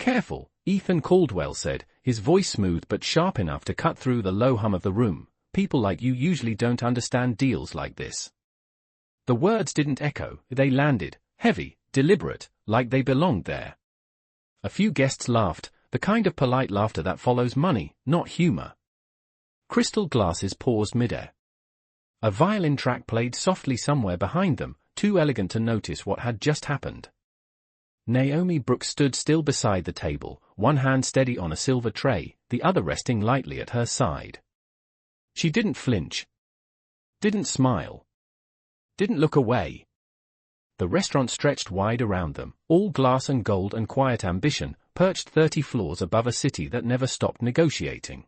Careful, Ethan Caldwell said, his voice smooth but sharp enough to cut through the low hum of the room. People like you usually don't understand deals like this. The words didn't echo, they landed, heavy, deliberate, like they belonged there. A few guests laughed, the kind of polite laughter that follows money, not humor. Crystal glasses paused midair. A violin track played softly somewhere behind them, too elegant to notice what had just happened. Naomi Brooks stood still beside the table, one hand steady on a silver tray, the other resting lightly at her side. She didn't flinch. Didn't smile. Didn't look away. The restaurant stretched wide around them, all glass and gold and quiet ambition, perched 30 floors above a city that never stopped negotiating.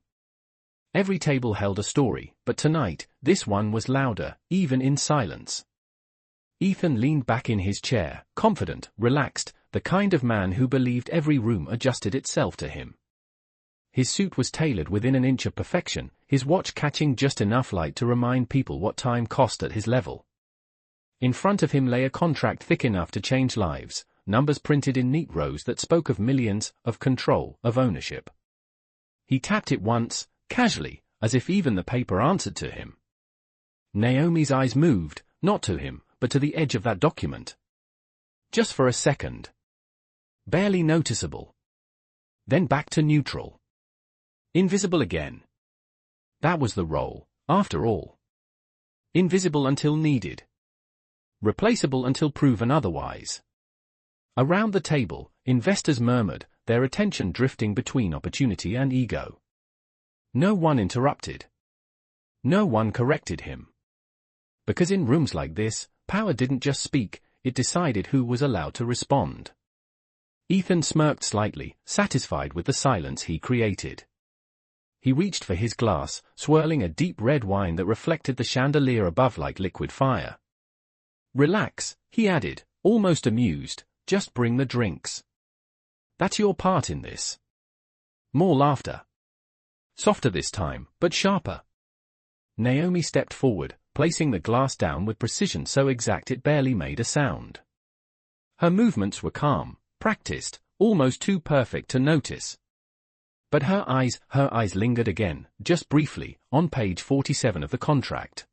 Every table held a story, but tonight, this one was louder, even in silence. Ethan leaned back in his chair, confident, relaxed, the kind of man who believed every room adjusted itself to him. His suit was tailored within an inch of perfection, his watch catching just enough light to remind people what time cost at his level. In front of him lay a contract thick enough to change lives, numbers printed in neat rows that spoke of millions, of control, of ownership. He tapped it once, casually, as if even the paper answered to him. Naomi's eyes moved, not to him, but to the edge of that document. Just for a second. Barely noticeable. Then back to neutral. Invisible again. That was the role, after all. Invisible until needed. Replaceable until proven otherwise. Around the table, investors murmured, their attention drifting between opportunity and ego. No one interrupted. No one corrected him. Because in rooms like this, power didn't just speak, it decided who was allowed to respond. Ethan smirked slightly, satisfied with the silence he created. He reached for his glass, swirling a deep red wine that reflected the chandelier above like liquid fire. Relax, he added, almost amused, just bring the drinks. That's your part in this. More laughter. Softer this time, but sharper. Naomi stepped forward, placing the glass down with precision so exact it barely made a sound. Her movements were calm, practiced, almost too perfect to notice. But her eyes lingered again, just briefly, on page 47 of the contract.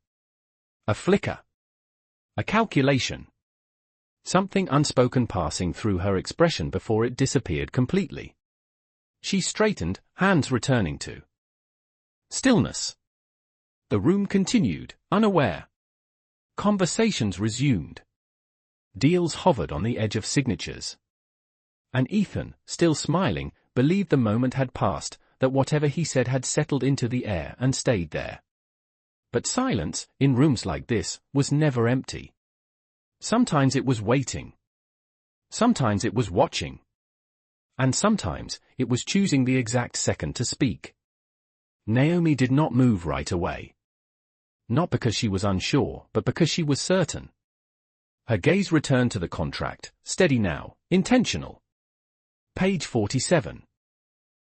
A flicker. A calculation. Something unspoken passing through her expression before it disappeared completely. She straightened, hands returning to stillness. The room continued, unaware. Conversations resumed. Deals hovered on the edge of signatures. And Ethan, still smiling, believed the moment had passed, that whatever he said had settled into the air and stayed there. But silence, in rooms like this, was never empty. Sometimes it was waiting. Sometimes it was watching. And sometimes, it was choosing the exact second to speak. Naomi did not move right away. Not because she was unsure, but because she was certain. Her gaze returned to the contract, steady now, intentional. Page 47.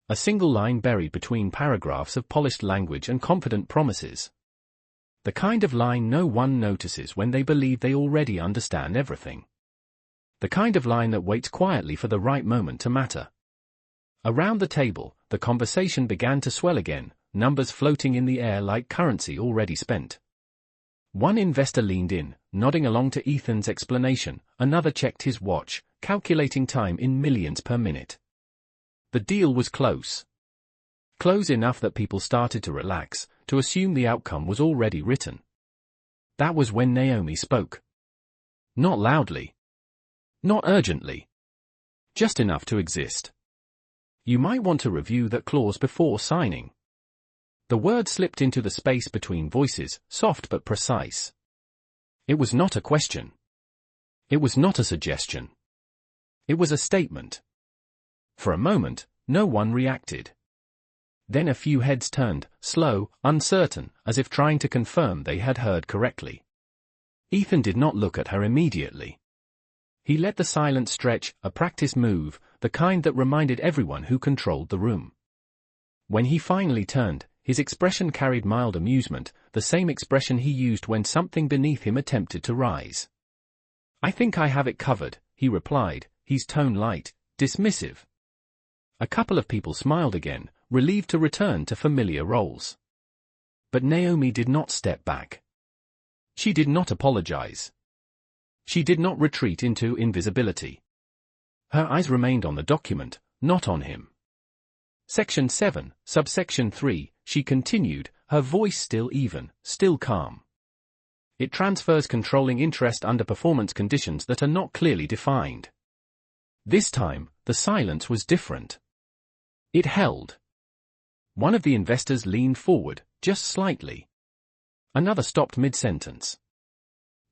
A single line buried between paragraphs of polished language and confident promises. The kind of line no one notices when they believe they already understand everything. The kind of line that waits quietly for the right moment to matter. Around the table, the conversation began to swell again, numbers floating in the air like currency already spent. One investor leaned in, nodding along to Ethan's explanation, another checked his watch, calculating time in millions per minute. The deal was close. Close enough that people started to relax, to assume the outcome was already written. That was when Naomi spoke. Not loudly. Not urgently. Just enough to exist. You might want to review that clause before signing. The word slipped into the space between voices, soft but precise. It was not a question. It was not a suggestion. It was a statement. For a moment, no one reacted. Then a few heads turned, slow, uncertain, as if trying to confirm they had heard correctly. Ethan did not look at her immediately. He let the silence stretch, a practice move, the kind that reminded everyone who controlled the room. When he finally turned, his expression carried mild amusement, the same expression he used when something beneath him attempted to rise. "I think I have it covered," he replied, his tone light, dismissive. A couple of people smiled again, relieved to return to familiar roles. But Naomi did not step back. She did not apologize. She did not retreat into invisibility. Her eyes remained on the document, not on him. Section 7, subsection 3, she continued, her voice still even, still calm. It transfers controlling interest under performance conditions that are not clearly defined. This time, the silence was different. It held. One of the investors leaned forward, just slightly. Another stopped mid-sentence.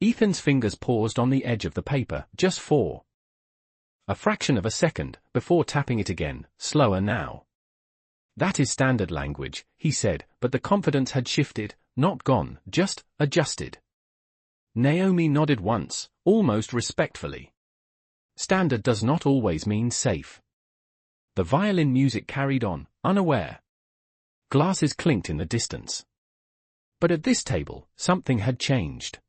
Ethan's fingers paused on the edge of the paper, just for a fraction of a second, before tapping it again, slower now. That is standard language, he said, but the confidence had shifted, not gone, just adjusted. Naomi nodded once, almost respectfully. Standard does not always mean safe. The violin music carried on, unaware. Glasses clinked in the distance. But at this table, something had changed.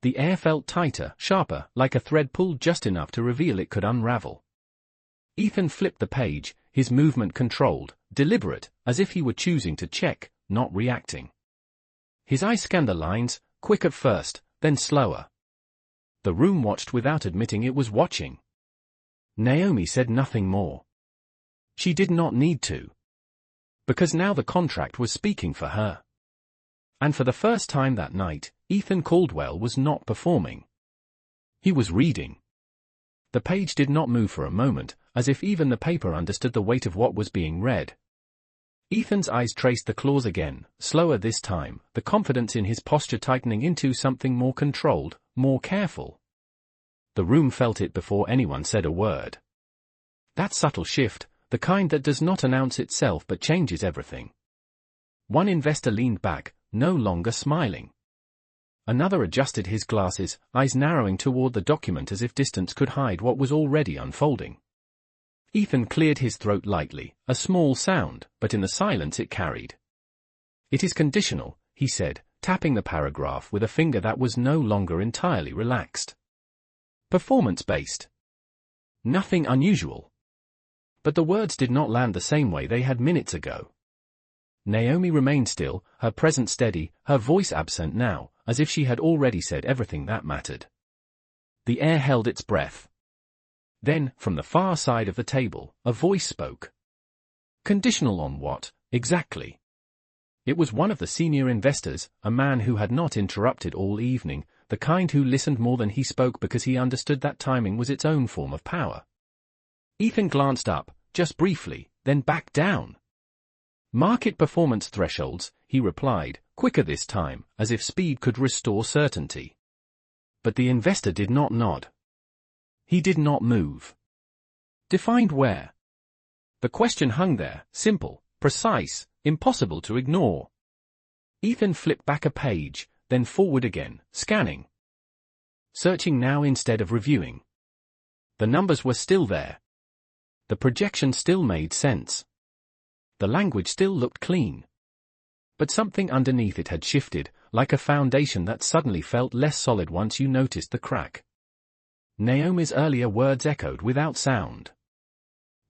The air felt tighter, sharper, like a thread pulled just enough to reveal it could unravel. Ethan flipped the page, his movement controlled, deliberate, as if he were choosing to check, not reacting. His eyes scanned the lines, quick at first, then slower. The room watched without admitting it was watching. Naomi said nothing more. She did not need to. Because now the contract was speaking for her. And for the first time that night, Ethan Caldwell was not performing. He was reading. The page did not move for a moment, as if even the paper understood the weight of what was being read. Ethan's eyes traced the clause again, slower this time, the confidence in his posture tightening into something more controlled, more careful. The room felt it before anyone said a word. That subtle shift, the kind that does not announce itself but changes everything. One investor leaned back, no longer smiling. Another adjusted his glasses, eyes narrowing toward the document as if distance could hide what was already unfolding. Ethan cleared his throat lightly, a small sound, but in the silence it carried. It is conditional, he said, tapping the paragraph with a finger that was no longer entirely relaxed. Performance-based. Nothing unusual. But the words did not land the same way they had minutes ago. Naomi remained still, her presence steady, her voice absent now, as if she had already said everything that mattered. The air held its breath. Then, from the far side of the table, a voice spoke. Conditional on what, exactly? It was one of the senior investors, a man who had not interrupted all evening, the kind who listened more than he spoke because he understood that timing was its own form of power. Ethan glanced up, just briefly, then back down. Market performance thresholds, he replied, quicker this time, as if speed could restore certainty. But the investor did not nod. He did not move. Defined where? The question hung there, simple, precise, impossible to ignore. Ethan flipped back a page, then forward again, scanning. Searching now instead of reviewing. The numbers were still there. The projection still made sense. The language still looked clean. But something underneath it had shifted, like a foundation that suddenly felt less solid once you noticed the crack. Naomi's earlier words echoed without sound.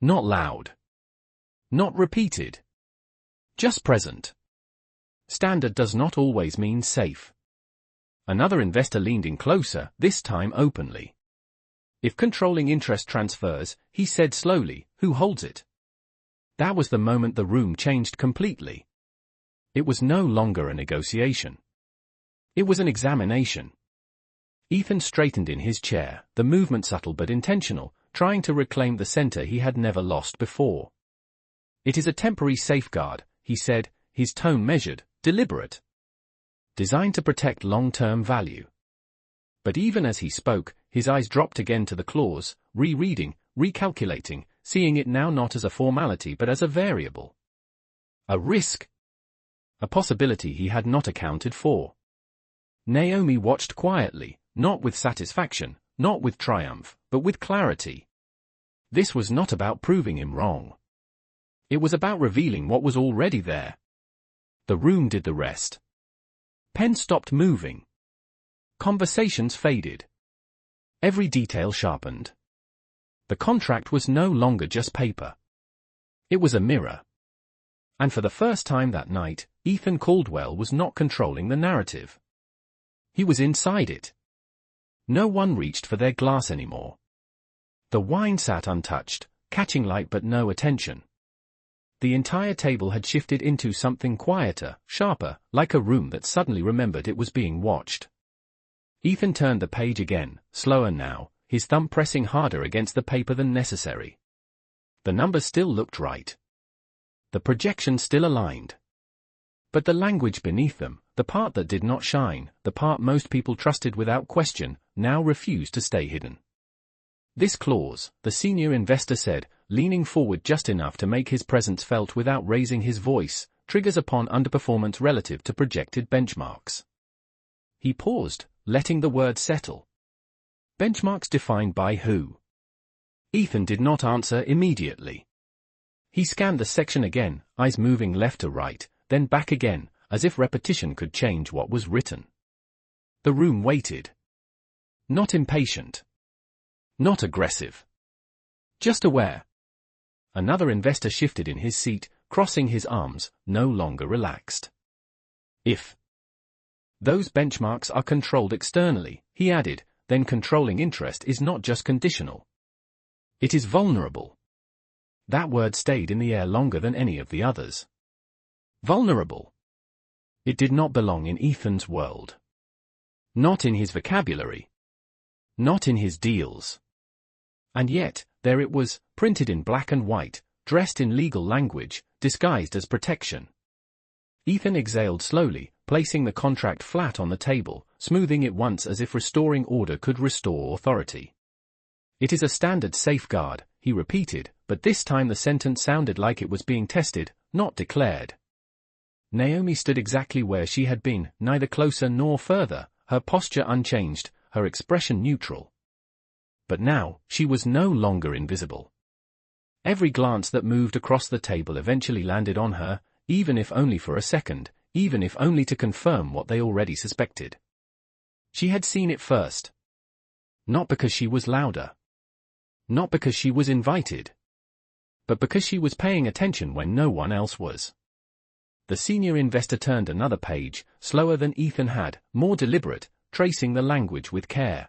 Not loud. Not repeated. Just present. Standard does not always mean safe. Another investor leaned in closer, this time openly. If controlling interest transfers, he said slowly, who holds it? That was the moment the room changed completely. It was no longer a negotiation. It was an examination. Ethan straightened in his chair, the movement subtle but intentional, trying to reclaim the center he had never lost before. It is a temporary safeguard, he said, his tone measured, deliberate. Designed to protect long-term value. But even as he spoke, his eyes dropped again to the clause, rereading, recalculating, seeing it now not as a formality but as a variable. A risk. A possibility he had not accounted for. Naomi watched quietly, not with satisfaction, not with triumph, but with clarity. This was not about proving him wrong. It was about revealing what was already there. The room did the rest. Pen stopped moving. Conversations faded. Every detail sharpened. The contract was no longer just paper. It was a mirror. And for the first time that night, Ethan Caldwell was not controlling the narrative. He was inside it. No one reached for their glass anymore. The wine sat untouched, catching light but no attention. The entire table had shifted into something quieter, sharper, like a room that suddenly remembered it was being watched. Ethan turned the page again, slower now, his thumb pressing harder against the paper than necessary. The numbers still looked right. The projection still aligned. But the language beneath them, the part that did not shine, the part most people trusted without question, now refused to stay hidden. This clause, the senior investor said, leaning forward just enough to make his presence felt without raising his voice, triggers upon underperformance relative to projected benchmarks. He paused, letting the word settle. Benchmarks defined by who? Ethan did not answer immediately. He scanned the section again, eyes moving left to right, then back again, as if repetition could change what was written. The room waited. Not impatient. Not aggressive. Just aware. Another investor shifted in his seat, crossing his arms, no longer relaxed. If those benchmarks are controlled externally, he added, then controlling interest is not just conditional. It is vulnerable. That word stayed in the air longer than any of the others. Vulnerable. It did not belong in Ethan's world. Not in his vocabulary. Not in his deals. And yet, there it was, printed in black and white, dressed in legal language, disguised as protection. Ethan exhaled slowly, placing the contract flat on the table, smoothing it once as if restoring order could restore authority. It is a standard safeguard, he repeated, but this time the sentence sounded like it was being tested, not declared. Naomi stood exactly where she had been, neither closer nor further, her posture unchanged, her expression neutral. But now, she was no longer invisible. Every glance that moved across the table eventually landed on her, even if only for a second, even if only to confirm what they already suspected. She had seen it first. Not because she was louder. Not because she was invited. But because she was paying attention when no one else was. The senior investor turned another page, slower than Ethan had, more deliberate, tracing the language with care.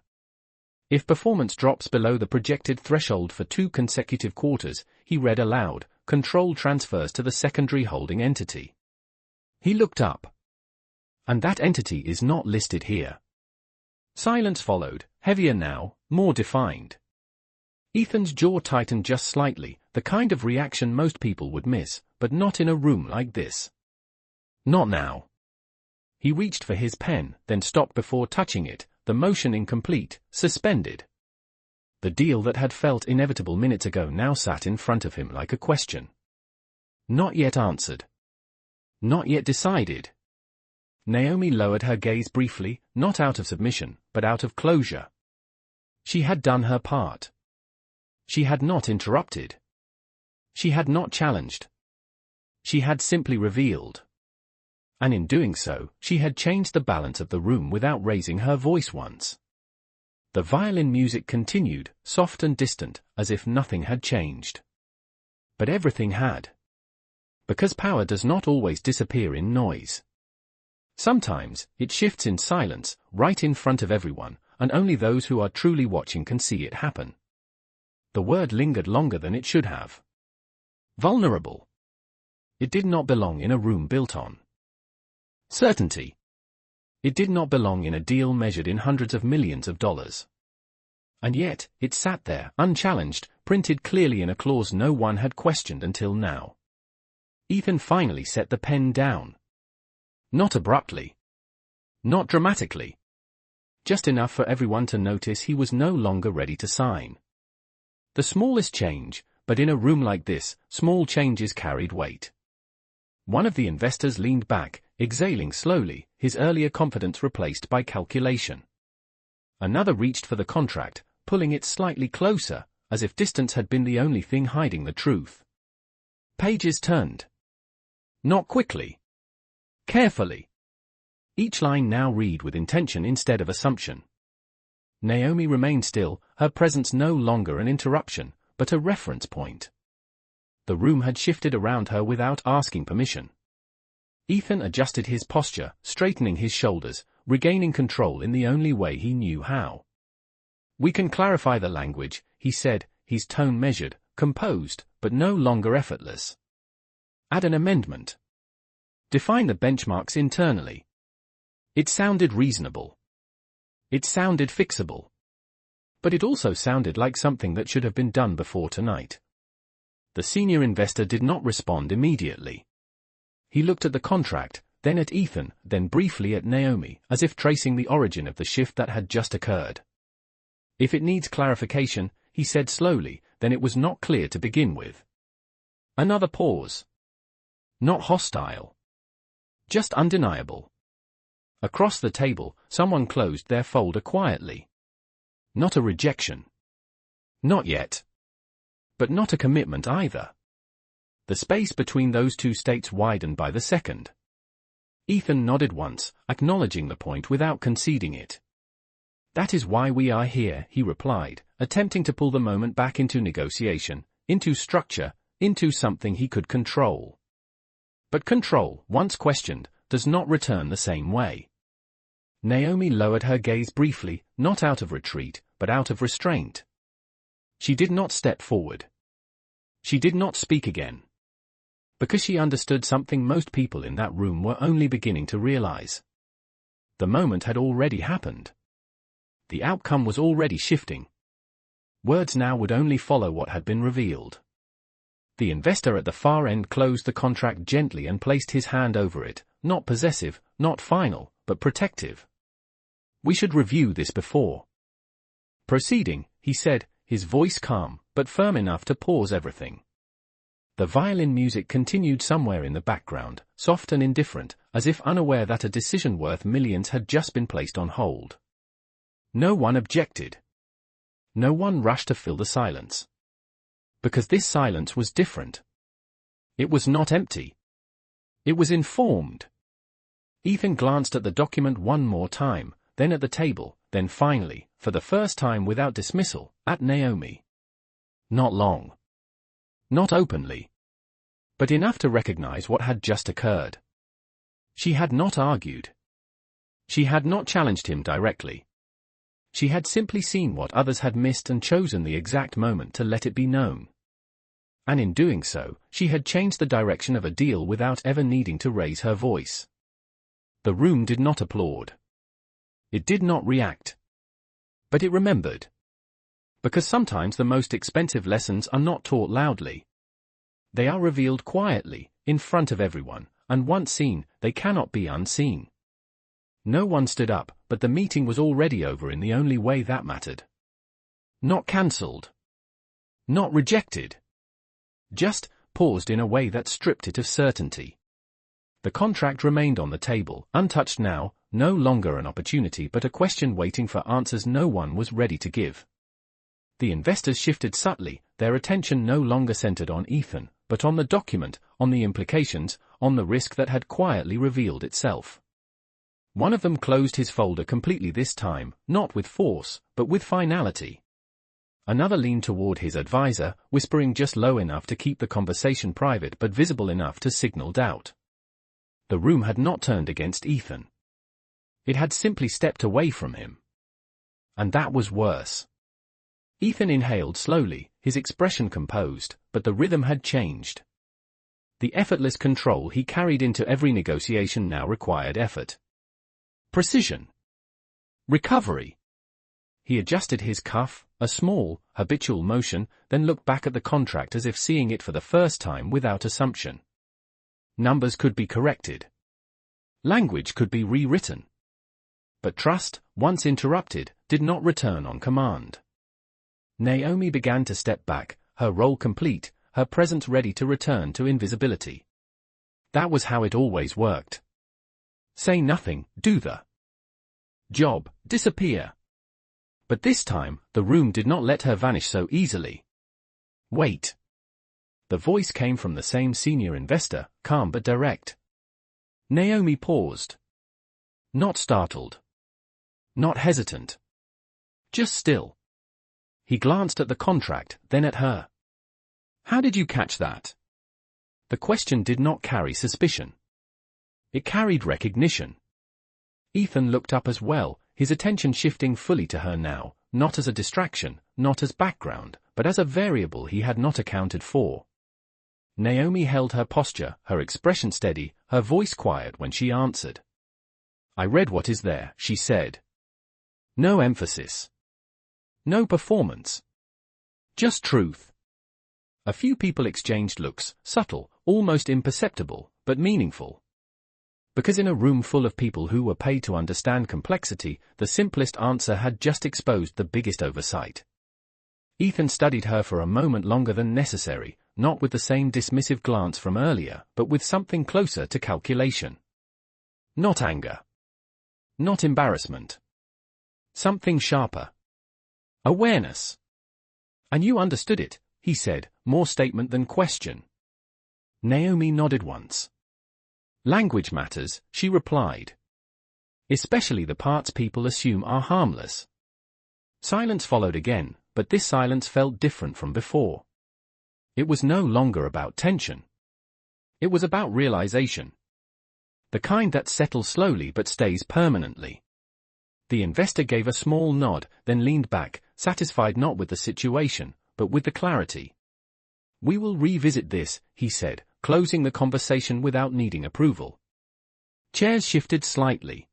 If performance drops below the projected threshold for 2 consecutive quarters, he read aloud, control transfers to the secondary holding entity. He looked up. And that entity is not listed here. Silence followed, heavier now, more defined. Ethan's jaw tightened just slightly, the kind of reaction most people would miss, but not in a room like this. Not now. He reached for his pen, then stopped before touching it, the motion incomplete, suspended. The deal that had felt inevitable minutes ago now sat in front of him like a question. Not yet answered. Not yet decided. Naomi lowered her gaze briefly, not out of submission, but out of closure. She had done her part. She had not interrupted. She had not challenged. She had simply revealed. And in doing so, she had changed the balance of the room without raising her voice once. The violin music continued, soft and distant, as if nothing had changed. But everything had. Because power does not always disappear in noise. Sometimes, it shifts in silence, right in front of everyone, and only those who are truly watching can see it happen. The word lingered longer than it should have. Vulnerable. It did not belong in a room built on certainty. It did not belong in a deal measured in hundreds of millions of dollars. And yet, it sat there, unchallenged, printed clearly in a clause no one had questioned until now. Ethan finally set the pen down. Not abruptly. Not dramatically. Just enough for everyone to notice he was no longer ready to sign. The smallest change, but in a room like this, small changes carried weight. One of the investors leaned back, exhaling slowly, his earlier confidence replaced by calculation. Another reached for the contract, pulling it slightly closer, as if distance had been the only thing hiding the truth. Pages turned. Not quickly. Carefully. Each line now read with intention instead of assumption. Naomi remained still, her presence no longer an interruption, but a reference point. The room had shifted around her without asking permission. Ethan adjusted his posture, straightening his shoulders, regaining control in the only way he knew how. "We can clarify the language," he said, his tone measured, composed, but no longer effortless. "Add an amendment. Define the benchmarks internally." It sounded reasonable. It sounded fixable. But it also sounded like something that should have been done before tonight. The senior investor did not respond immediately. He looked at the contract, then at Ethan, then briefly at Naomi, as if tracing the origin of the shift that had just occurred. "If it needs clarification," he said slowly, "then it was not clear to begin with." Another pause. Not hostile. Just undeniable. Across the table, someone closed their folder quietly. Not a rejection. Not yet. But not a commitment either. The space between those two states widened by the second. Ethan nodded once, acknowledging the point without conceding it. "That is why we are here," he replied, attempting to pull the moment back into negotiation, into structure, into something he could control. But control, once questioned, does not return the same way. Naomi lowered her gaze briefly, not out of retreat, but out of restraint. She did not step forward. She did not speak again. Because she understood something most people in that room were only beginning to realize. The moment had already happened. The outcome was already shifting. Words now would only follow what had been revealed. The investor at the far end closed the contract gently and placed his hand over it, not possessive, not final, but protective. "We should review this before proceeding," he said, his voice calm, but firm enough to pause everything. The violin music continued somewhere in the background, soft and indifferent, as if unaware that a decision worth millions had just been placed on hold. No one objected. No one rushed to fill the silence. Because this silence was different. It was not empty. It was informed. Ethan glanced at the document one more time, then at the table, then finally, for the first time without dismissal, at Naomi. Not long. Not openly. But enough to recognize what had just occurred. She had not argued. She had not challenged him directly. She had simply seen what others had missed and chosen the exact moment to let it be known. And in doing so, she had changed the direction of a deal without ever needing to raise her voice. The room did not applaud. It did not react. But it remembered. Because sometimes the most expensive lessons are not taught loudly. They are revealed quietly, in front of everyone, and once seen, they cannot be unseen. No one stood up, but the meeting was already over in the only way that mattered. Not cancelled. Not rejected. Just paused in a way that stripped it of certainty. The contract remained on the table, untouched now, no longer an opportunity but a question waiting for answers no one was ready to give. The investors shifted subtly, their attention no longer centered on Ethan, but on the document, on the implications, on the risk that had quietly revealed itself. One of them closed his folder completely this time, not with force, but with finality. Another leaned toward his advisor, whispering just low enough to keep the conversation private but visible enough to signal doubt. The room had not turned against Ethan. It had simply stepped away from him. And that was worse. Ethan inhaled slowly, his expression composed, but the rhythm had changed. The effortless control he carried into every negotiation now required effort. Precision. Recovery. He adjusted his cuff, a small, habitual motion, then looked back at the contract as if seeing it for the first time without assumption. Numbers could be corrected. Language could be rewritten. But trust, once interrupted, did not return on command. Naomi began to step back, her role complete, her presence ready to return to invisibility. That was how it always worked. Say nothing, do the job, disappear. But this time, the room did not let her vanish so easily. Wait. The voice came from the same senior investor, calm but direct. Naomi paused. Not startled. Not hesitant. Just still. He glanced at the contract, then at her. How did you catch that? The question did not carry suspicion. It carried recognition. Ethan looked up as well, his attention shifting fully to her now, not as a distraction, not as background, but as a variable he had not accounted for. Naomi held her posture, her expression steady, her voice quiet when she answered. "I read what is there," she said. No emphasis. No performance. Just truth. A few people exchanged looks, subtle, almost imperceptible, but meaningful. Because in a room full of people who were paid to understand complexity, the simplest answer had just exposed the biggest oversight. Ethan studied her for a moment longer than necessary, not with the same dismissive glance from earlier, but with something closer to calculation. Not anger. Not embarrassment. Something sharper. Awareness. "And you understood it," he said, more statement than question. Naomi nodded once. "Language matters," she replied. "Especially the parts people assume are harmless." Silence followed again, but this silence felt different from before. It was no longer about tension. It was about realization. The kind that settles slowly but stays permanently. The investor gave a small nod, then leaned back, satisfied not with the situation, but with the clarity. "We will revisit this," he said, closing the conversation without needing approval. Chairs shifted slightly.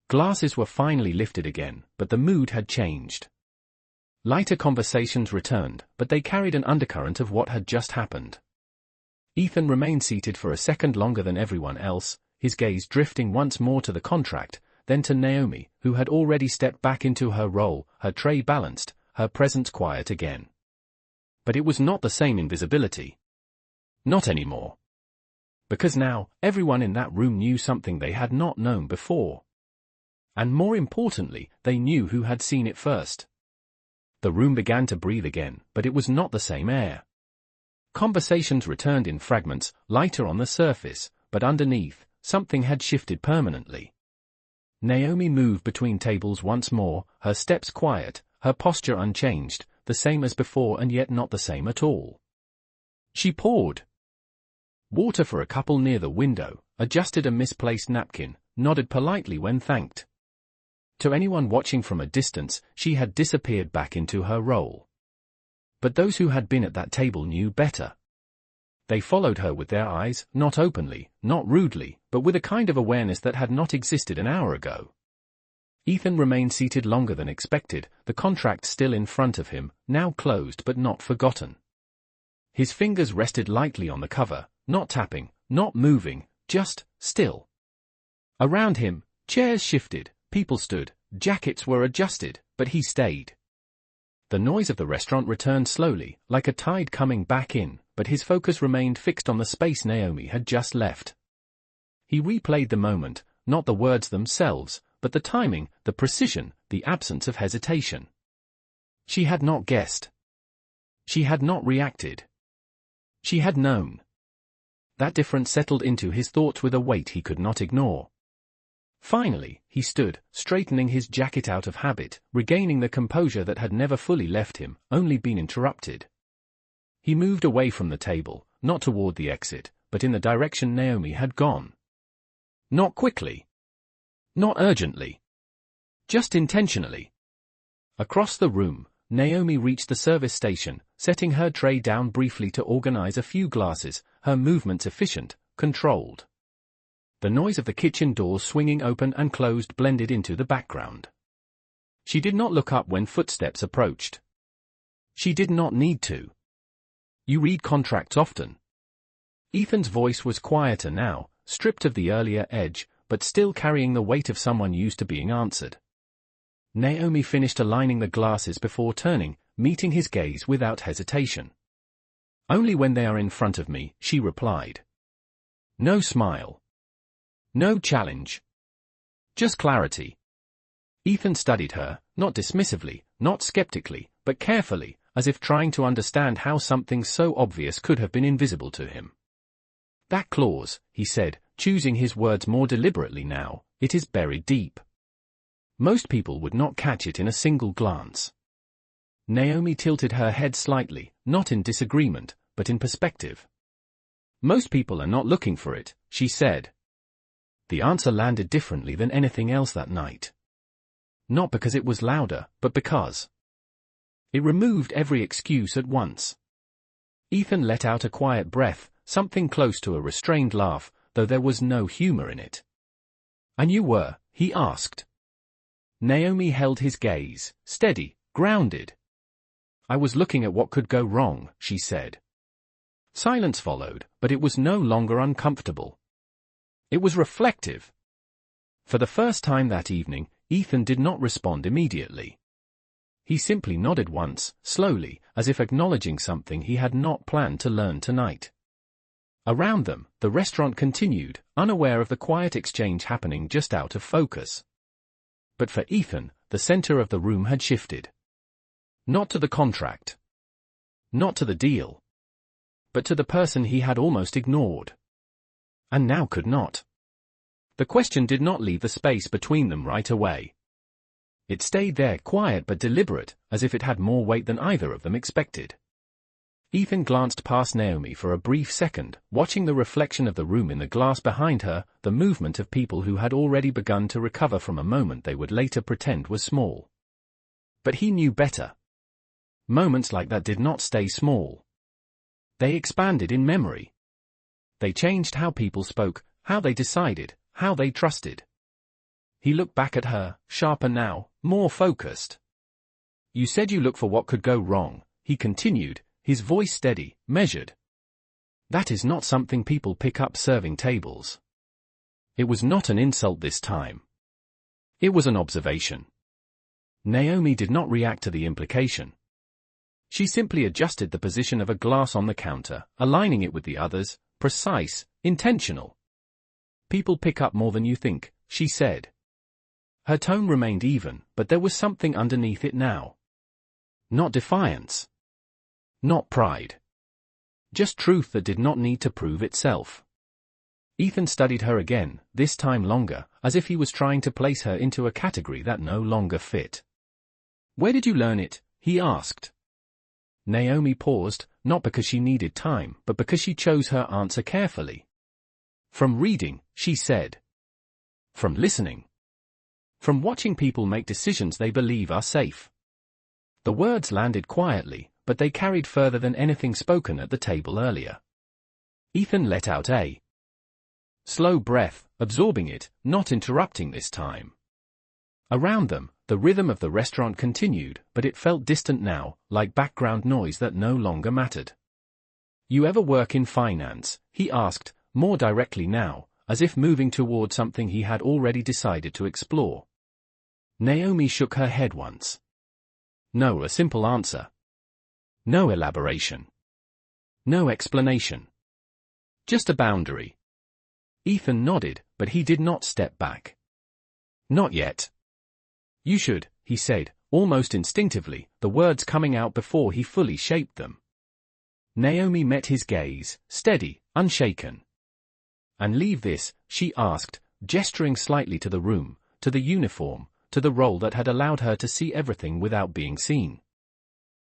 Glasses were finally lifted again, but the mood had changed. Lighter conversations returned, but they carried an undercurrent of what had just happened. Ethan remained seated for a second longer than everyone else, his gaze drifting once more to the contract, then to Naomi, who had already stepped back into her role, her tray balanced, her presence quiet again. But it was not the same invisibility. Not anymore. Because now, everyone in that room knew something they had not known before. And more importantly, they knew who had seen it first. The room began to breathe again, but it was not the same air. Conversations returned in fragments, lighter on the surface, but underneath, something had shifted permanently. Naomi moved between tables once more, her steps quiet, her posture unchanged, the same as before and yet not the same at all. She poured water for a couple near the window, adjusted a misplaced napkin, nodded politely when thanked. To anyone watching from a distance, she had disappeared back into her role. But those who had been at that table knew better. They followed her with their eyes, not openly, not rudely, but with a kind of awareness that had not existed an hour ago. Ethan remained seated longer than expected, the contract still in front of him, now closed but not forgotten. His fingers rested lightly on the cover, not tapping, not moving, just still. Around him, chairs shifted, people stood, jackets were adjusted, but he stayed. The noise of the restaurant returned slowly, like a tide coming back in, but his focus remained fixed on the space Naomi had just left. He replayed the moment, not the words themselves, but the timing, the precision, the absence of hesitation. She had not guessed. She had not reacted. She had known. That difference settled into his thoughts with a weight he could not ignore. Finally, he stood, straightening his jacket out of habit, regaining the composure that had never fully left him, only been interrupted. He moved away from the table, not toward the exit, but in the direction Naomi had gone. Not quickly. Not urgently. Just intentionally. Across the room, Naomi reached the service station, setting her tray down briefly to organize a few glasses, her movements efficient, controlled. The noise of the kitchen doors swinging open and closed blended into the background. She did not look up when footsteps approached. She did not need to. "You read contracts often?" Ethan's voice was quieter now, stripped of the earlier edge, but still carrying the weight of someone used to being answered. Naomi finished aligning the glasses before turning, meeting his gaze without hesitation. "Only when they are in front of me," she replied. No smile. No challenge. Just clarity. Ethan studied her, not dismissively, not skeptically, but carefully, as if trying to understand how something so obvious could have been invisible to him. "That clause," he said, choosing his words more deliberately now, "it is buried deep. Most people would not catch it in a single glance." Naomi tilted her head slightly, not in disagreement, but in perspective. Most people are not looking for it, she said. The answer landed differently than anything else that night. Not because it was louder, but because it removed every excuse at once. Ethan let out a quiet breath, something close to a restrained laugh, though there was no humor in it. "And you were?" he asked. Naomi held his gaze, steady, grounded. "I was looking at what could go wrong," she said. Silence followed, but it was no longer uncomfortable. It was reflective. For the first time that evening, Ethan did not respond immediately. He simply nodded once, slowly, as if acknowledging something he had not planned to learn tonight. Around them, the restaurant continued, unaware of the quiet exchange happening just out of focus. But for Ethan, the center of the room had shifted. Not to the contract. Not to the deal. But to the person he had almost ignored. And now could not. The question did not leave the space between them right away. It stayed there, quiet but deliberate, as if it had more weight than either of them expected. Ethan glanced past Naomi for a brief second, watching the reflection of the room in the glass behind her, the movement of people who had already begun to recover from a moment they would later pretend was small. But he knew better. Moments like that did not stay small. They expanded in memory. They changed how people spoke, how they decided, how they trusted. He looked back at her, sharper now, more focused. "You said you look for what could go wrong," he continued, his voice steady, measured. "That is not something people pick up serving tables." It was not an insult this time. It was an observation. Naomi did not react to the implication. She simply adjusted the position of a glass on the counter, aligning it with the others, precise, intentional. "People pick up more than you think," she said. Her tone remained even, but there was something underneath it now. Not defiance. Not pride. Just truth that did not need to prove itself. Ethan studied her again, this time longer, as if he was trying to place her into a category that no longer fit. "Where did you learn it?" he asked. Naomi paused, not because she needed time, but because she chose her answer carefully. "From reading," she said. "From listening. From watching people make decisions they believe are safe." The words landed quietly, but they carried further than anything spoken at the table earlier. Ethan let out a slow breath, absorbing it, not interrupting this time. Around them, the rhythm of the restaurant continued, but it felt distant now, like background noise that no longer mattered. "You ever work in finance?" he asked, more directly now, as if moving toward something he had already decided to explore. Naomi shook her head once. No, a simple answer. No elaboration. No explanation. Just a boundary. Ethan nodded, but he did not step back. "Not yet." "You should," he said, almost instinctively, the words coming out before he fully shaped them. Naomi met his gaze, steady, unshaken. "And leave this?" she asked, gesturing slightly to the room, to the uniform, to the role that had allowed her to see everything without being seen.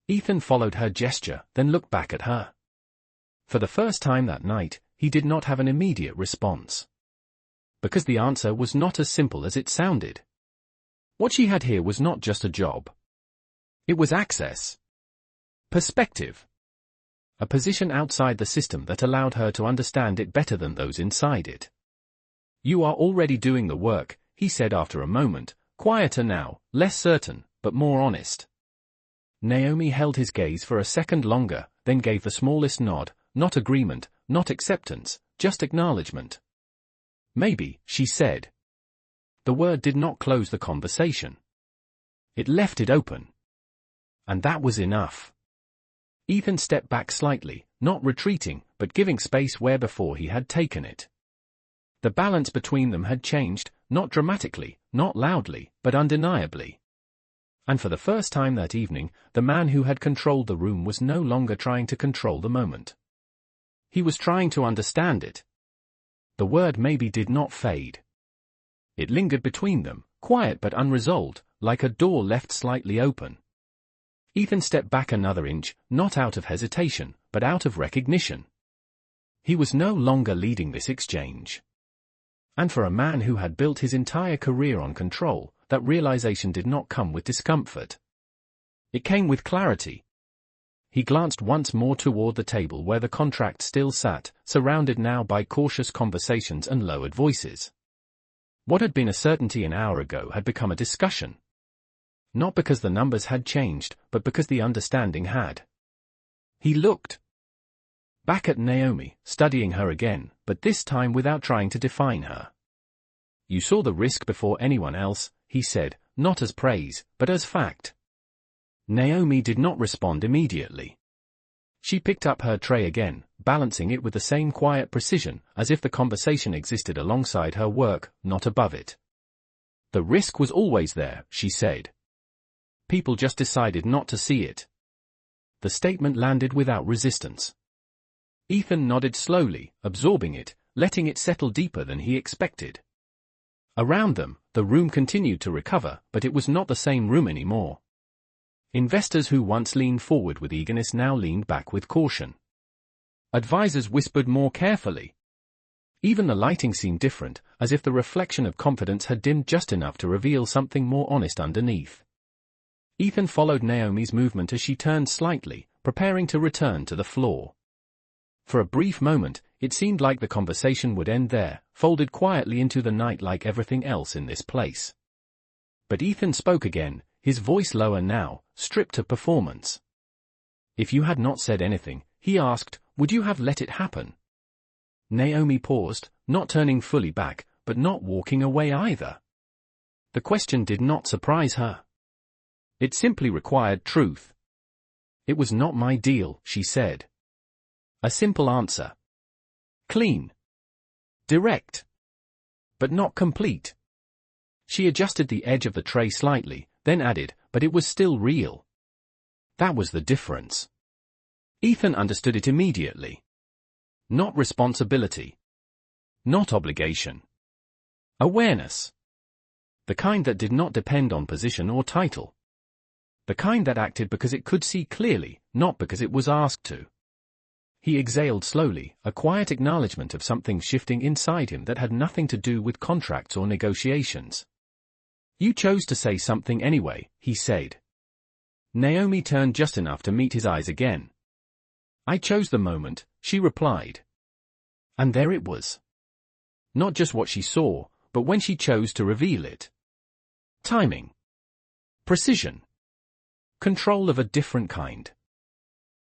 Ethan followed her gesture, then looked back at her. For the first time that night, he did not have an immediate response. Because the answer was not as simple as it sounded. What she had here was not just a job. It was access. Perspective. A position outside the system that allowed her to understand it better than those inside it. "You are already doing the work," he said after a moment, quieter now, less certain, but more honest. Naomi held his gaze for a second longer, then gave the smallest nod, not agreement, not acceptance, just acknowledgement. "Maybe," she said. The word did not close the conversation. It left it open. And that was enough. Ethan stepped back slightly, not retreating, but giving space where before he had taken it. The balance between them had changed, not dramatically, not loudly, but undeniably. And for the first time that evening, the man who had controlled the room was no longer trying to control the moment. He was trying to understand it. The word maybe did not fade. It lingered between them, quiet but unresolved, like a door left slightly open. Ethan stepped back another inch, not out of hesitation, but out of recognition. He was no longer leading this exchange. And for a man who had built his entire career on control, that realization did not come with discomfort. It came with clarity. He glanced once more toward the table where the contract still sat, surrounded now by cautious conversations and lowered voices. What had been a certainty an hour ago had become a discussion. Not because the numbers had changed, but because the understanding had. He looked back at Naomi, studying her again, but this time without trying to define her. "You saw the risk before anyone else," he said, not as praise, but as fact. Naomi did not respond immediately. She picked up her tray again, balancing it with the same quiet precision, as if the conversation existed alongside her work, not above it. "The risk was always there," she said. "People just decided not to see it." The statement landed without resistance. Ethan nodded slowly, absorbing it, letting it settle deeper than he expected. Around them, the room continued to recover, but it was not the same room anymore. Investors who once leaned forward with eagerness now leaned back with caution. Advisors whispered more carefully. Even the lighting seemed different, as if the reflection of confidence had dimmed just enough to reveal something more honest underneath. Ethan followed Naomi's movement as she turned slightly, preparing to return to the floor. For a brief moment, it seemed like the conversation would end there, folded quietly into the night like everything else in this place. But Ethan spoke again, his voice lower now, stripped of performance. "If you had not said anything," he asked, "would you have let it happen?" Naomi paused, not turning fully back, but not walking away either. The question did not surprise her. It simply required truth. "It was not my deal," she said. A simple answer. Clean. Direct. But not complete. She adjusted the edge of the tray slightly, then added, "But it was still real." That was the difference. Ethan understood it immediately. Not responsibility. Not obligation. Awareness. The kind that did not depend on position or title. The kind that acted because it could see clearly, not because it was asked to. He exhaled slowly, a quiet acknowledgement of something shifting inside him that had nothing to do with contracts or negotiations. "You chose to say something anyway," he said. Naomi turned just enough to meet his eyes again. "I chose the moment," she replied. And there it was. Not just what she saw, but when she chose to reveal it. Timing. Precision. Control of a different kind.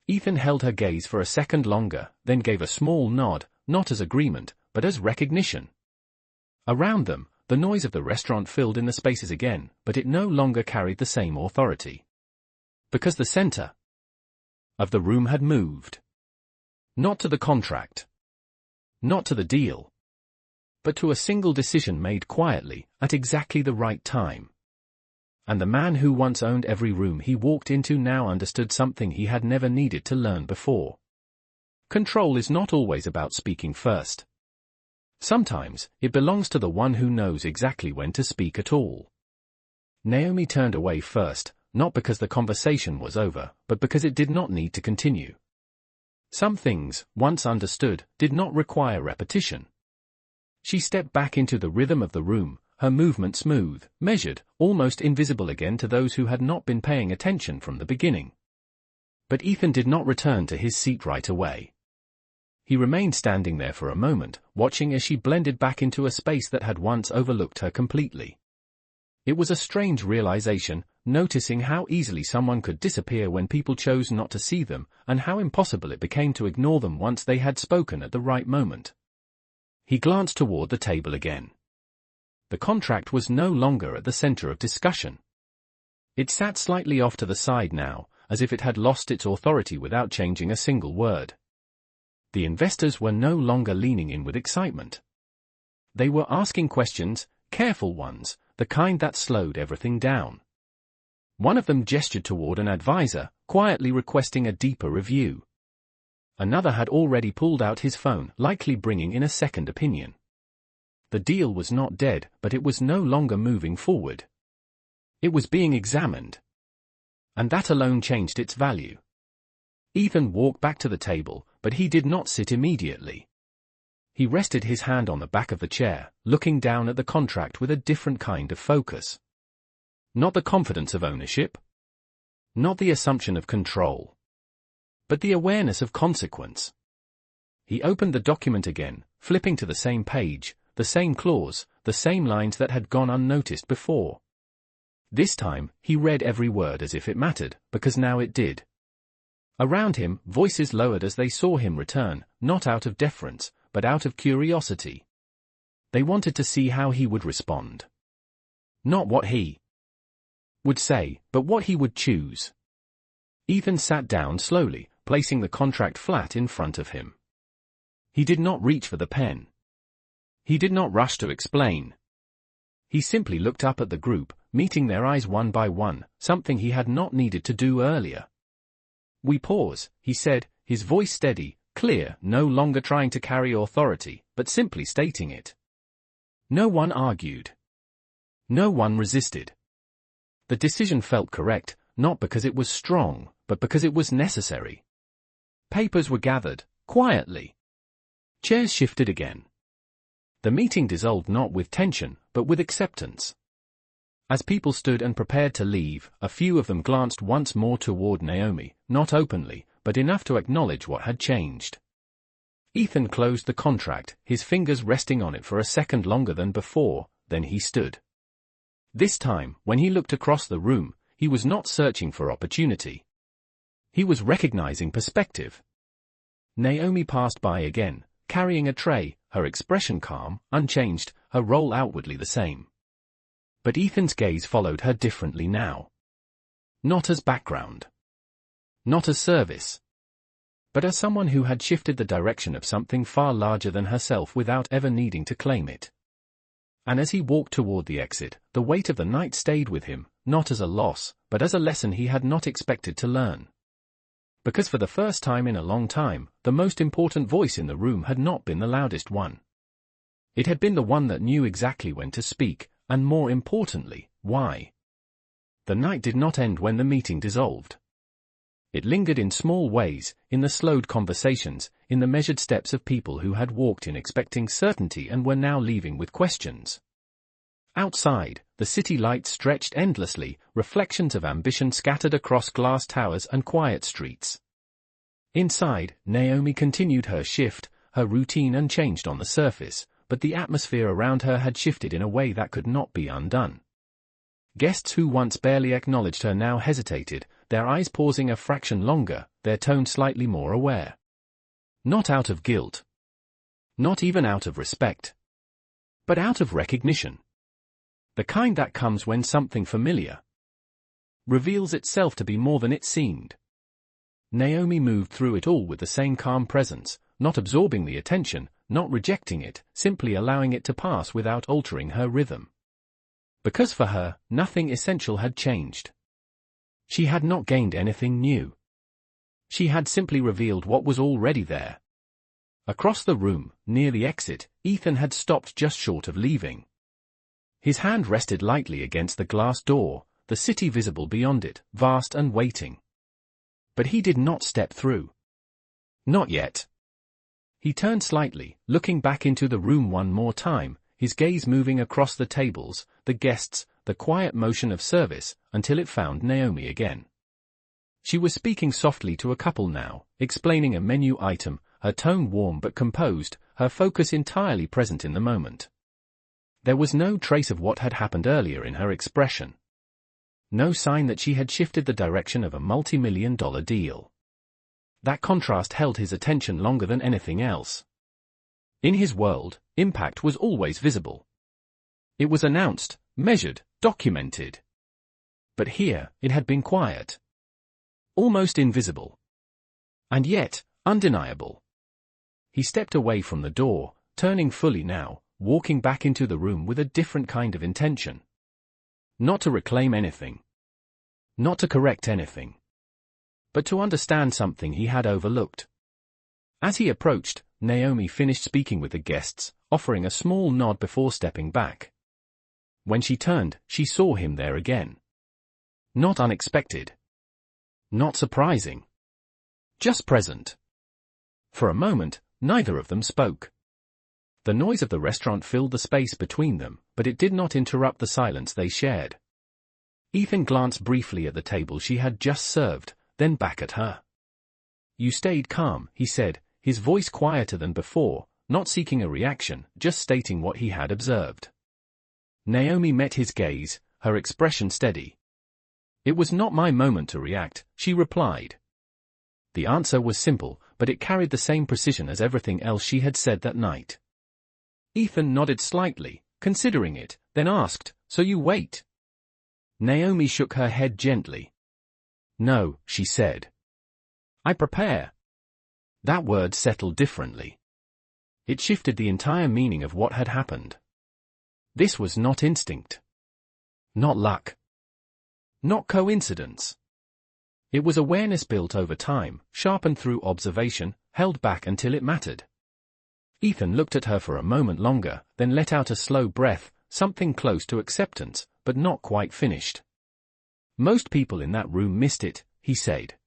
Ethan held her gaze for a second longer, then gave a small nod, not as agreement, but as recognition. Around them, the noise of the restaurant filled in the spaces again, but it no longer carried the same authority. Because the center of the room had moved. Not to the contract. Not to the deal. But to a single decision made quietly, at exactly the right time. And the man who once owned every room he walked into now understood something he had never needed to learn before. Control is not always about speaking first. Sometimes, it belongs to the one who knows exactly when to speak at all. Naomi turned away first, not because the conversation was over, but because it did not need to continue. Some things, once understood, did not require repetition. She stepped back into the rhythm of the room, her movement smooth, measured, almost invisible again to those who had not been paying attention from the beginning. But Ethan did not return to his seat right away. He remained standing there for a moment, watching as she blended back into a space that had once overlooked her completely. It was a strange realization, noticing how easily someone could disappear when people chose not to see them, and how impossible it became to ignore them once they had spoken at the right moment. He glanced toward the table again. The contract was no longer at the center of discussion. It sat slightly off to the side now, as if it had lost its authority without changing a single word. The investors were no longer leaning in with excitement. They were asking questions, careful ones, the kind that slowed everything down. One of them gestured toward an advisor, quietly requesting a deeper review. Another had already pulled out his phone, likely bringing in a second opinion. The deal was not dead, but it was no longer moving forward. It was being examined. And that alone changed its value. Ethan walked back to the table, but he did not sit immediately. He rested his hand on the back of the chair, looking down at the contract with a different kind of focus. Not the confidence of ownership. Not the assumption of control. But the awareness of consequence. He opened the document again, flipping to the same page, the same clause, the same lines that had gone unnoticed before. This time, he read every word as if it mattered, because now it did. Around him, voices lowered as they saw him return, not out of deference, but out of curiosity. They wanted to see how he would respond. Not what he would say, but what he would choose. Ethan sat down slowly, placing the contract flat in front of him. He did not reach for the pen. He did not rush to explain. He simply looked up at the group, meeting their eyes one by one, something he had not needed to do earlier. "We pause," he said, his voice steady, clear, no longer trying to carry authority, but simply stating it. No one argued. No one resisted. The decision felt correct, not because it was strong, but because it was necessary. Papers were gathered, quietly. Chairs shifted again. The meeting dissolved not with tension, but with acceptance. As people stood and prepared to leave, a few of them glanced once more toward Naomi, not openly, but enough to acknowledge what had changed. Ethan closed the contract, his fingers resting on it for a second longer than before, then he stood. This time, when he looked across the room, he was not searching for opportunity. He was recognizing perspective. Naomi passed by again, carrying a tray, her expression calm, unchanged, her role outwardly the same. But Ethan's gaze followed her differently now. Not as background. Not as service. But as someone who had shifted the direction of something far larger than herself without ever needing to claim it. And as he walked toward the exit, the weight of the night stayed with him, not as a loss, but as a lesson he had not expected to learn. Because for the first time in a long time, the most important voice in the room had not been the loudest one. It had been the one that knew exactly when to speak, and more importantly, why. The night did not end when the meeting dissolved. It lingered in small ways, in the slowed conversations, in the measured steps of people who had walked in expecting certainty and were now leaving with questions. Outside, the city lights stretched endlessly, reflections of ambition scattered across glass towers and quiet streets. Inside, Naomi continued her shift, her routine unchanged on the surface, but the atmosphere around her had shifted in a way that could not be undone. Guests who once barely acknowledged her now hesitated, their eyes pausing a fraction longer, their tone slightly more aware. Not out of guilt. Not even out of respect. But out of recognition. The kind that comes when something familiar reveals itself to be more than it seemed. Naomi moved through it all with the same calm presence, not absorbing the attention, not rejecting it, simply allowing it to pass without altering her rhythm. Because for her, nothing essential had changed. She had not gained anything new. She had simply revealed what was already there. Across the room, near the exit, Ethan had stopped just short of leaving. His hand rested lightly against the glass door, the city visible beyond it, vast and waiting. But he did not step through. Not yet. He turned slightly, looking back into the room one more time, his gaze moving across the tables, the guests, the quiet motion of service, until it found Naomi again. She was speaking softly to a couple now, explaining a menu item, her tone warm but composed, her focus entirely present in the moment. There was no trace of what had happened earlier in her expression. No sign that she had shifted the direction of a multi-million-dollar deal. That contrast held his attention longer than anything else. In his world, impact was always visible. It was announced, measured, documented. But here, it had been quiet. Almost invisible. And yet, undeniable. He stepped away from the door, turning fully now, walking back into the room with a different kind of intention. Not to reclaim anything. Not to correct anything. But to understand something he had overlooked. As he approached, Naomi finished speaking with the guests, offering a small nod before stepping back. When she turned, she saw him there again. Not unexpected. Not surprising. Just present. For a moment, neither of them spoke. The noise of the restaurant filled the space between them, but it did not interrupt the silence they shared. Ethan glanced briefly at the table she had just served, then back at her. "You stayed calm," he said, his voice quieter than before, not seeking a reaction, just stating what he had observed. Naomi met his gaze, her expression steady. "It was not my moment to react," she replied. The answer was simple, but it carried the same precision as everything else she had said that night. Ethan nodded slightly, considering it, then asked, "So you wait?" Naomi shook her head gently. "No," she said. "I prepare." That word settled differently. It shifted the entire meaning of what had happened. This was not instinct. Not luck. Not coincidence. It was awareness built over time, sharpened through observation, held back until it mattered. Ethan looked at her for a moment longer, then let out a slow breath, something close to acceptance, but not quite finished. "Most people in that room missed it," he said.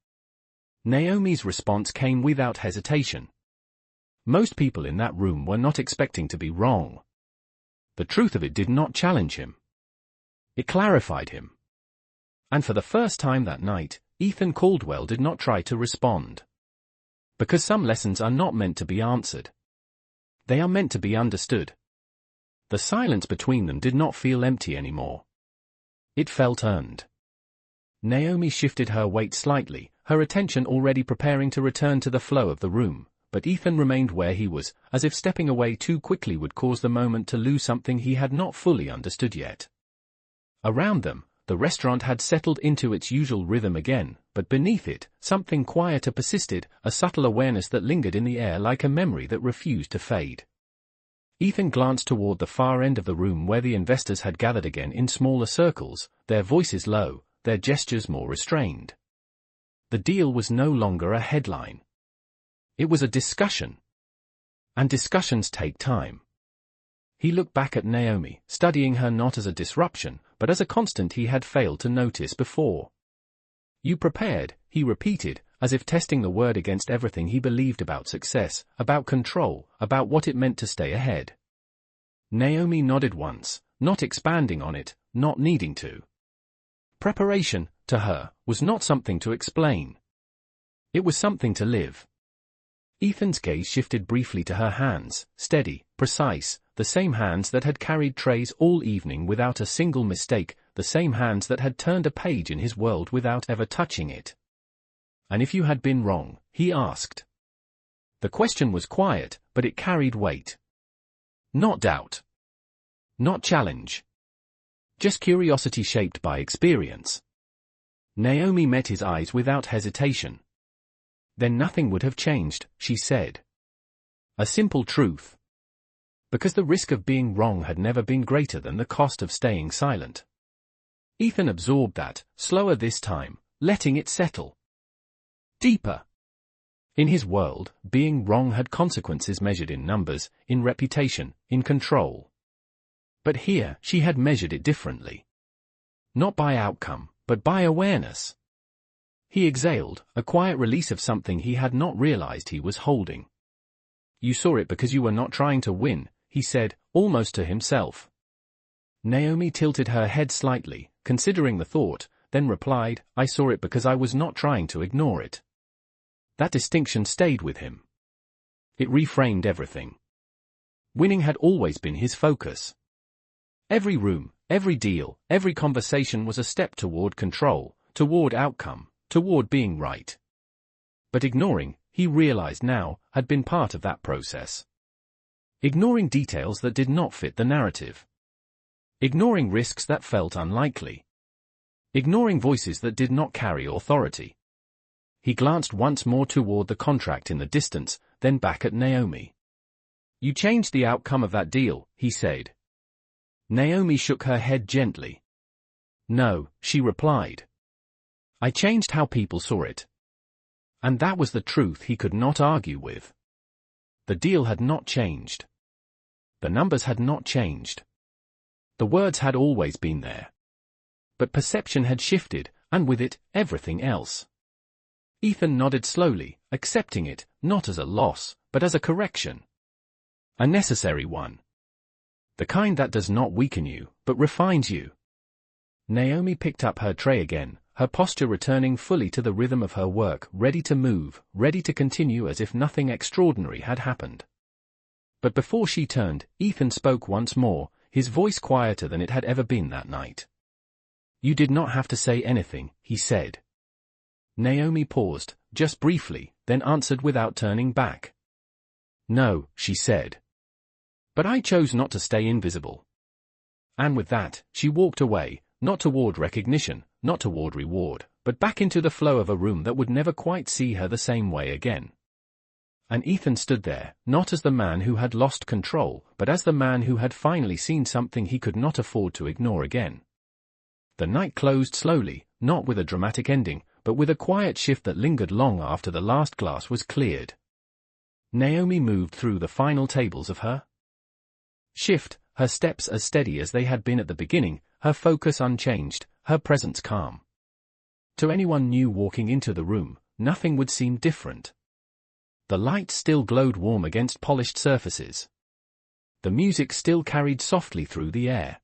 Naomi's response came without hesitation. Most people in that room were not expecting to be wrong. The truth of it did not challenge him. It clarified him. And for the first time that night, Ethan Caldwell did not try to respond. Because some lessons are not meant to be answered. They are meant to be understood. The silence between them did not feel empty anymore. It felt earned. Naomi shifted her weight slightly, her attention already preparing to return to the flow of the room, but Ethan remained where he was, as if stepping away too quickly would cause the moment to lose something he had not fully understood yet. Around them, the restaurant had settled into its usual rhythm again, but beneath it, something quieter persisted, a subtle awareness that lingered in the air like a memory that refused to fade. Ethan glanced toward the far end of the room where the investors had gathered again in smaller circles, their voices low, their gestures more restrained. The deal was no longer a headline. It was a discussion. And discussions take time. He looked back at Naomi, studying her not as a disruption, but as a constant he had failed to notice before. "You prepared," he repeated, as if testing the word against everything he believed about success, about control, about what it meant to stay ahead. Naomi nodded once, not expanding on it, not needing to. Preparation, to her, was not something to explain. It was something to live. Ethan's gaze shifted briefly to her hands, steady, precise, the same hands that had carried trays all evening without a single mistake, the same hands that had turned a page in his world without ever touching it. "And if you had been wrong?" he asked. The question was quiet, but it carried weight. Not doubt. Not challenge. Just curiosity shaped by experience. Naomi met his eyes without hesitation. "Then nothing would have changed," she said. A simple truth. Because the risk of being wrong had never been greater than the cost of staying silent. Ethan absorbed that, slower this time, letting it settle. Deeper. In his world, being wrong had consequences measured in numbers, in reputation, in control. But here, she had measured it differently. Not by outcome, but by awareness. He exhaled, a quiet release of something he had not realized he was holding. "You saw it because you were not trying to win," he said, almost to himself. Naomi tilted her head slightly, considering the thought, then replied, "I saw it because I was not trying to ignore it." That distinction stayed with him. It reframed everything. Winning had always been his focus. Every room, every deal, every conversation was a step toward control, toward outcome, toward being right. But ignoring, he realized now, had been part of that process. Ignoring details that did not fit the narrative. Ignoring risks that felt unlikely. Ignoring voices that did not carry authority. He glanced once more toward the contract in the distance, then back at Naomi. "You changed the outcome of that deal," he said. Naomi shook her head gently. "No," she replied. "I changed how people saw it." And that was the truth he could not argue with. The deal had not changed. The numbers had not changed. The words had always been there. But perception had shifted, and with it, everything else. Ethan nodded slowly, accepting it, not as a loss, but as a correction. A necessary one. The kind that does not weaken you, but refines you. Naomi picked up her tray again, her posture returning fully to the rhythm of her work, ready to move, ready to continue as if nothing extraordinary had happened. But before she turned, Ethan spoke once more, his voice quieter than it had ever been that night. "You did not have to say anything," he said. Naomi paused, just briefly, then answered without turning back. "No," she said. "But I chose not to stay invisible." And with that, she walked away, not toward recognition, not toward reward, but back into the flow of a room that would never quite see her the same way again. And Ethan stood there, not as the man who had lost control, but as the man who had finally seen something he could not afford to ignore again. The night closed slowly, not with a dramatic ending, but with a quiet shift that lingered long after the last glass was cleared. Naomi moved through the final tables of her shift, her steps as steady as they had been at the beginning, her focus unchanged, her presence calm. To anyone new walking into the room, nothing would seem different. The light still glowed warm against polished surfaces. The music still carried softly through the air.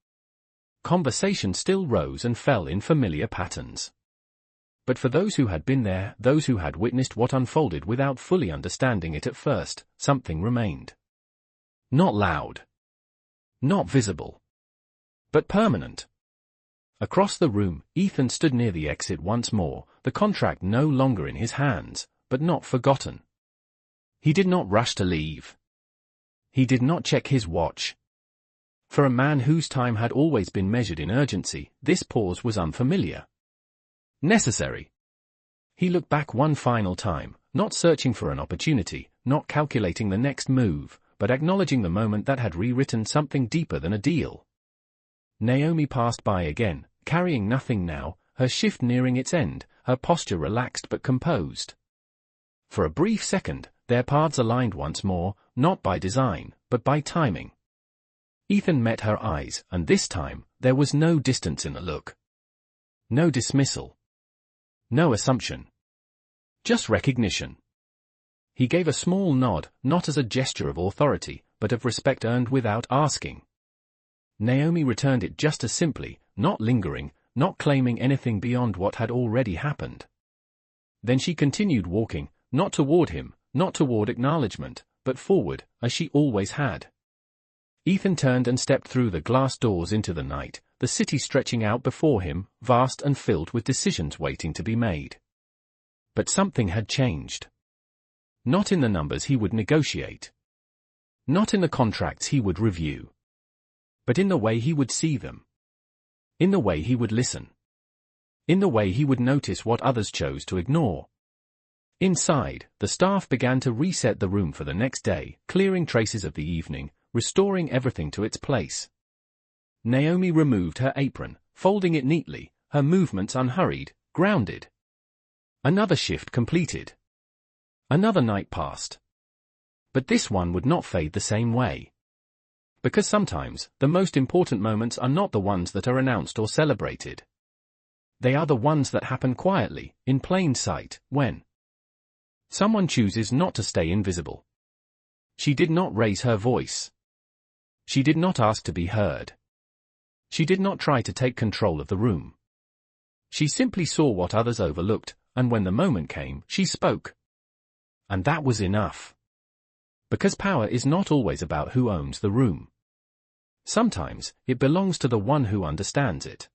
Conversation still rose and fell in familiar patterns. But for those who had been there, those who had witnessed what unfolded without fully understanding it at first, something remained. Not loud. Not visible. But permanent. Across the room, Ethan stood near the exit once more, the contract no longer in his hands, but not forgotten. He did not rush to leave. He did not check his watch. For a man whose time had always been measured in urgency, this pause was unfamiliar. Necessary. He looked back one final time, not searching for an opportunity, not calculating the next move, but acknowledging the moment that had rewritten something deeper than a deal. Naomi passed by again, carrying nothing now, her shift nearing its end, her posture relaxed but composed. For a brief second, their paths aligned once more, not by design, but by timing. Ethan met her eyes, and this time, there was no distance in the look. No dismissal. No assumption. Just recognition. He gave a small nod, not as a gesture of authority, but of respect earned without asking. Naomi returned it just as simply, not lingering, not claiming anything beyond what had already happened. Then she continued walking, not toward him, not toward acknowledgement, but forward, as she always had. Ethan turned and stepped through the glass doors into the night, the city stretching out before him, vast and filled with decisions waiting to be made. But something had changed. Not in the numbers he would negotiate. Not in the contracts he would review. But in the way he would see them. In the way he would listen. In the way he would notice what others chose to ignore. Inside, the staff began to reset the room for the next day, clearing traces of the evening, restoring everything to its place. Naomi removed her apron, folding it neatly, her movements unhurried, grounded. Another shift completed. Another night passed. But this one would not fade the same way. Because sometimes, the most important moments are not the ones that are announced or celebrated. They are the ones that happen quietly, in plain sight, when someone chooses not to stay invisible. She did not raise her voice. She did not ask to be heard. She did not try to take control of the room. She simply saw what others overlooked, and when the moment came, she spoke. And that was enough. Because power is not always about who owns the room. Sometimes, it belongs to the one who understands it.